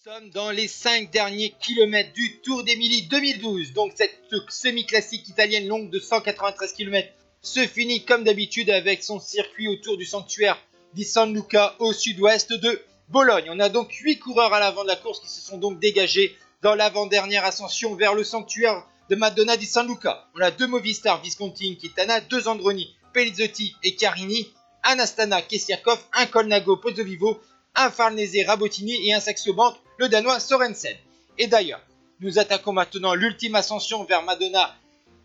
sommes dans les 5 derniers kilomètres du Tour d'Émilie 2012. Donc cette semi-classique italienne longue de 193 km se finit comme d'habitude avec son circuit autour du sanctuaire di San Luca au sud-ouest de Bologne. On a donc 8 coureurs à l'avant de la course qui se sont donc dégagés dans l'avant-dernière ascension vers le sanctuaire de Madonna di San Luca. On a 2 Movistar, Visconti, Quintana, 2 Androni, Pellizotti et Carini, un Astana, Kessiakov, un Colnago, Pozzovivo, un Farnese, Rabottini et un Saxo Bank, le Danois Sorensen. Et d'ailleurs, nous attaquons maintenant l'ultime ascension vers Madonna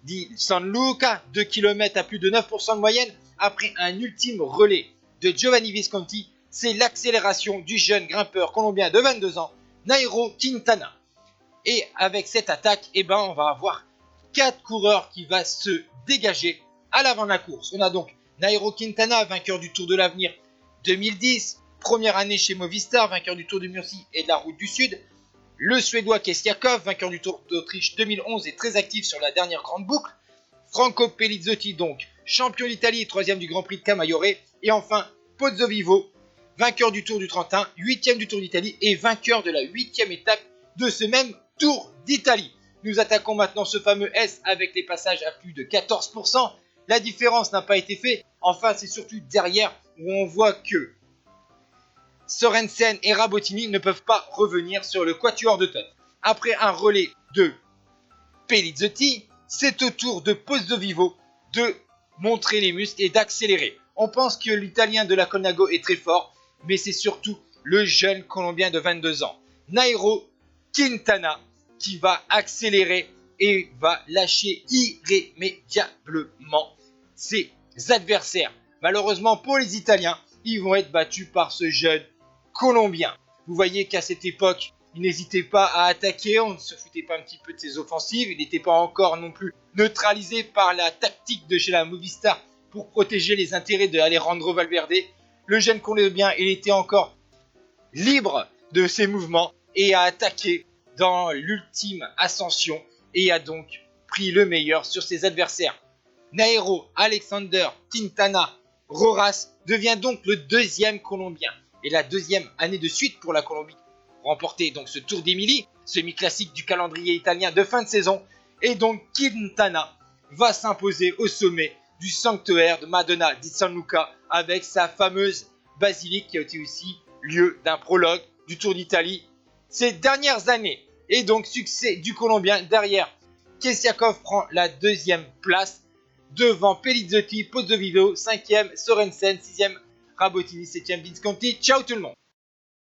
di San Luca, 2 km à plus de 9% de moyenne, après un ultime relais de Giovanni Visconti. C'est l'accélération du jeune grimpeur colombien de 22 ans, Nairo Quintana. Et avec cette attaque, on va avoir 4 coureurs qui vont se dégager à l'avant de la course. On a donc Nairo Quintana, vainqueur du Tour de l'Avenir 2010, première année chez Movistar, vainqueur du Tour de Murcie et de la Route du Sud. Le Suédois Kessiakov, vainqueur du Tour d'Autriche 2011 et très actif sur la dernière grande boucle. Franco Pellizotti, donc champion d'Italie et 3e du Grand Prix de Camaiore. Et enfin Pozzovivo, vainqueur du Tour du Trentin, 8e du Tour d'Italie et vainqueur de la 8e étape de ce même Tour d'Italie. Nous attaquons maintenant ce fameux S avec les passages à plus de 14%. La différence n'a pas été faite. Enfin, c'est surtout derrière où on voit que Sorensen et Rabottini ne peuvent pas revenir sur le quatuor de tête. Après un relais de Pellizotti, c'est au tour de Pozzovivo de montrer les muscles et d'accélérer. On pense que l'Italien de la Colnago est très fort, mais c'est surtout le jeune Colombien de 22 ans, Nairo Quintana, qui va accélérer et va lâcher irrémédiablement ses adversaires. Malheureusement pour les Italiens, ils vont être battus par ce jeune Colombien. Vous voyez qu'à cette époque, il n'hésitait pas à attaquer, on ne se foutait pas un petit peu de ses offensives, il n'était pas encore non plus neutralisé par la tactique de chez la Movistar pour protéger les intérêts de Alejandro Valverde. Le jeune Colombien, il était encore libre de ses mouvements et a attaqué dans l'ultime ascension et a donc pris le meilleur sur ses adversaires. Nairo Alexander Quintana Rojas devient donc le 2e Colombien et la 2e année de suite pour la Colombie. Remporter donc ce Tour d'Émilie, semi-classique du calendrier italien de fin de saison, et donc Quintana va s'imposer au sommet du sanctuaire de Madonna di San Luca avec sa fameuse basilique qui a été aussi lieu d'un prologue du Tour d'Italie ces dernières années. Et donc succès du Colombien derrière. Kessiakov prend la 2e place devant Pellizotti, Pozzovivo, 5e, Sorensen, 6e, Rabottini, 7e, Visconti. Ciao tout le monde!